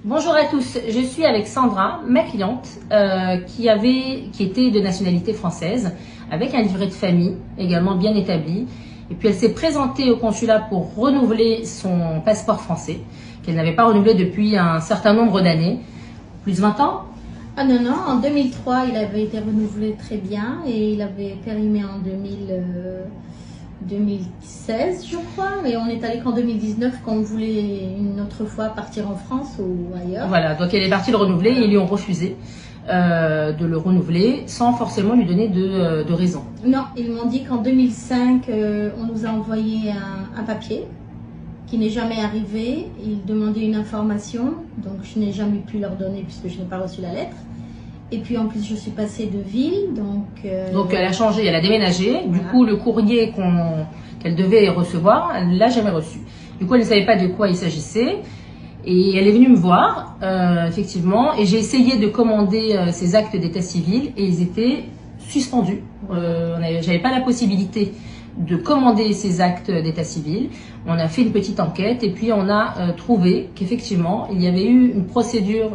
Bonjour à tous, je suis avec Sandra, ma cliente, qui était de nationalité française, avec un livret de famille également bien établi. Et puis elle s'est présentée au consulat pour renouveler son passeport français, qu'elle n'avait pas renouvelé depuis un certain nombre d'années, plus de 20 ans. Ah non, non, en 2003, il avait été renouvelé très bien et il avait périmé en 2016, je crois. Et on est allé qu'en 2019 quand on voulait une autre fois partir en France ou ailleurs. Voilà, donc elle est partie le renouveler et ils lui ont refusé de le renouveler sans forcément lui donner de raison. Non, ils m'ont dit qu'en 2005, on nous a envoyé un papier qui n'est jamais arrivé. Ils demandaient une information, donc je n'ai jamais pu leur donner puisque je n'ai pas reçu la lettre. Et puis en plus je suis passée de ville, donc elle a changé, elle a déménagé. Du coup le courrier qu'elle devait recevoir, elle ne l'a jamais reçu. Du coup elle ne savait pas de quoi il s'agissait. Et elle est venue me voir, effectivement, et j'ai essayé de commander ces actes d'état civil et ils étaient suspendus. J'avais pas la possibilité de commander ces actes d'état civil. On a fait une petite enquête et puis on a trouvé qu'effectivement il y avait eu une procédure,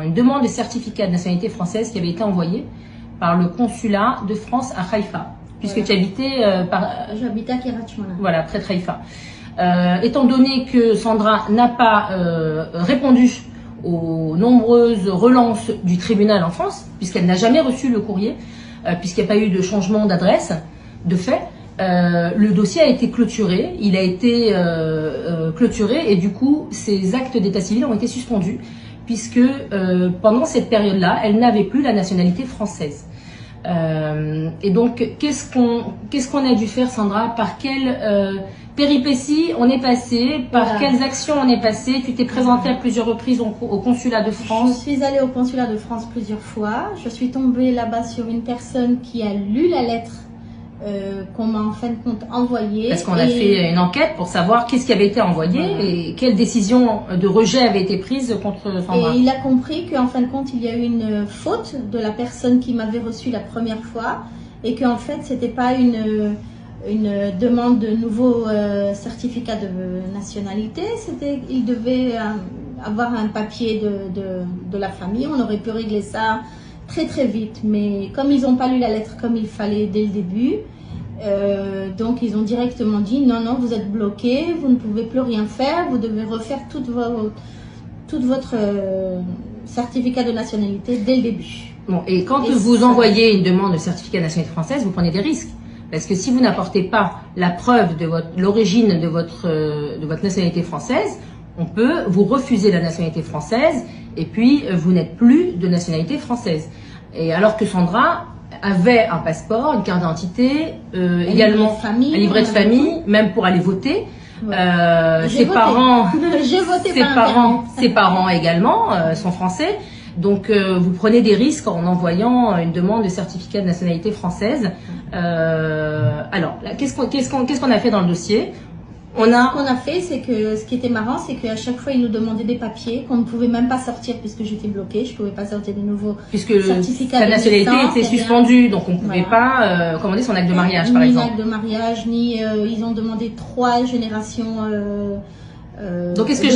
une demande de certificat de nationalité française qui avait été envoyée par le consulat de France à Haïfa, puisque tu habitais j'habitais à Kiryat Shmona. Voilà, près de Haïfa. Étant donné que Sandra n'a pas répondu aux nombreuses relances du tribunal en France, puisqu'elle n'a jamais reçu le courrier, puisqu'il n'y a pas eu de changement d'adresse, de fait, le dossier a été clôturé, il a été clôturé et du coup ces actes d'état civil ont été suspendus puisque pendant cette période-là, elle n'avait plus la nationalité française. Et donc qu'est-ce qu'on a dû faire, Sandra? Par quelle péripéties on est passé? Par quelles actions on est passé? Tu t'es présentée à plusieurs reprises au consulat de France. Je suis allée au consulat de France plusieurs fois. Je suis tombée là-bas sur une personne qui a lu la lettre qu'on m'a en fin de compte envoyée. Parce qu'on a fait une enquête pour savoir qu'est-ce qui avait été envoyé et quelle décision de rejet avait été prise contre Sandra. Et il a compris qu'en fin de compte, il y a eu une faute de la personne qui m'avait reçu la première fois et qu'en fait, c'était pas une demande de nouveau certificat de nationalité. Il devait avoir un papier de la famille. On aurait pu régler ça très très vite, mais comme ils n'ont pas lu la lettre comme il fallait dès le début, donc ils ont directement dit non, non, vous êtes bloqué, vous ne pouvez plus rien faire, vous devez refaire tout votre certificat de nationalité dès le début. Bon, et quand vous envoyez une demande de certificat de nationalité française, vous prenez des risques. Parce que si vous n'apportez pas la preuve de l'origine de votre nationalité française, on peut vous refuser la nationalité française et puis vous n'êtes plus de nationalité française. Et alors que Sandra avait un passeport, une carte d'identité, également un livret de famille, même pour aller voter. Ses parents également sont français. Donc vous prenez des risques en envoyant une demande de certificat de nationalité française. Alors, qu'est-ce qu'on a fait dans le dossier? Ce qu'on a fait, c'est que ce qui était marrant, c'est qu'à chaque fois, ils nous demandaient des papiers qu'on ne pouvait même pas sortir puisque j'étais bloquée. Je ne pouvais pas sortir de nouveaux certificats. Sa nationalité était suspendue, donc on ne pouvait pas commander son acte de mariage, par exemple. Ni l'acte de mariage, ni ils ont demandé 3 générations. Donc qu'est-ce que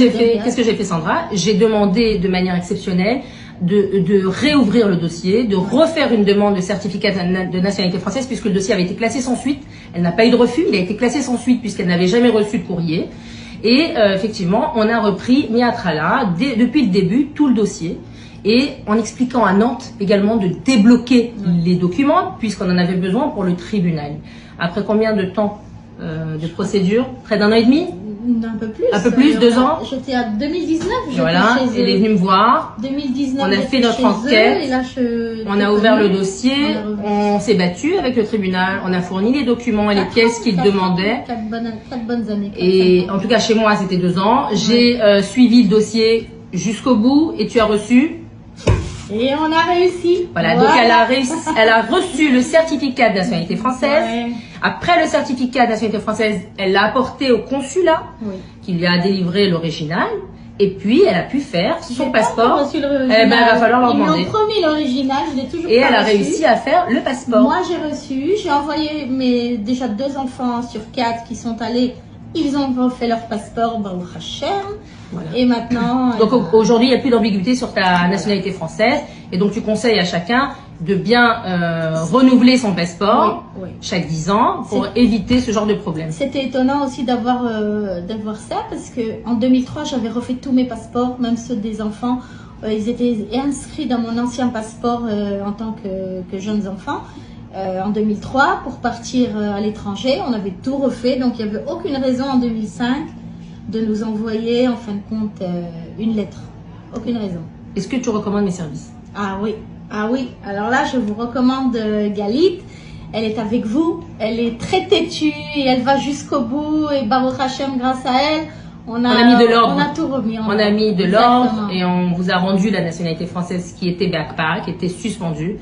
j'ai fait, Sandra? J'ai demandé de manière exceptionnelle de réouvrir le dossier, de refaire une demande de certificat de nationalité française puisque le dossier avait été classé sans suite. Elle n'a pas eu de refus, il a été classé sans suite puisqu'elle n'avait jamais reçu de courrier. Et effectivement, on a repris Miatrala depuis le début, tout le dossier. Et en expliquant à Nantes également de débloquer les documents puisqu'on en avait besoin pour le tribunal. Après combien de temps de procédure? Près d'1 an et demi? Un peu plus. Un peu plus, 2 ans. J'étais à 2019. Voilà, elle est venue me voir. 2019. On a fait notre enquête. Et là, on a ouvert le dossier. On s'est battu avec le tribunal. On a fourni les documents et les pièces qu'il demandait. 4 bonnes années. Et en tout cas, chez moi, c'était 2 ans. J'ai suivi le dossier jusqu'au bout et tu as reçu. Et on a réussi. Voilà, donc elle a reçu le certificat de nationalité française. Après le certificat de nationalité française, elle l'a apporté au consulat qui lui a délivré l'original. Et puis, elle a pu faire son passeport. Eh ben, il va falloir leur demander. Ils m'ont promis l'original, je l'ai toujours pas reçu. Et elle a réussi à faire le passeport. Moi, j'ai reçu. J'ai envoyé déjà 2 enfants sur 4 qui sont allés. Ils ont refait leur passeport, Baruch Hashem. Voilà. Et maintenant... Donc aujourd'hui, il n'y a plus d'ambiguïté sur ta nationalité française. Et donc tu conseilles à chacun de bien renouveler son passeport chaque 10 ans pour éviter ce genre de problème. C'était étonnant aussi d'avoir ça parce que en 2003, j'avais refait tous mes passeports, même ceux des enfants. Ils étaient inscrits dans mon ancien passeport en tant que jeunes enfants. En 2003, pour partir à l'étranger, on avait tout refait. Donc il n'y avait aucune raison en 2005 de nous envoyer en fin de compte une lettre. Aucune raison. Est-ce que tu recommandes mes services? Ah oui. Ah oui, alors là, je vous recommande Galit. Elle est avec vous. Elle est très têtue et elle va jusqu'au bout. Et Baruch Hashem, grâce à elle, on a mis de l'ordre. On a tout remis. On a mis de l'ordre et on vous a rendu la nationalité française qui était BACPA, qui était suspendue.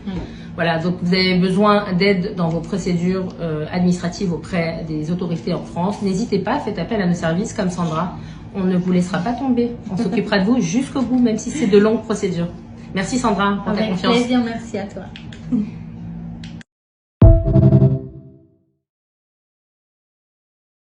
Voilà, donc vous avez besoin d'aide dans vos procédures administratives auprès des autorités en France. N'hésitez pas, faites appel à nos services comme Sandra. On ne vous laissera pas tomber. On s'occupera de vous jusqu'au bout, même si c'est de longues procédures. Merci Sandra pour ta confiance. Avec plaisir, merci à toi.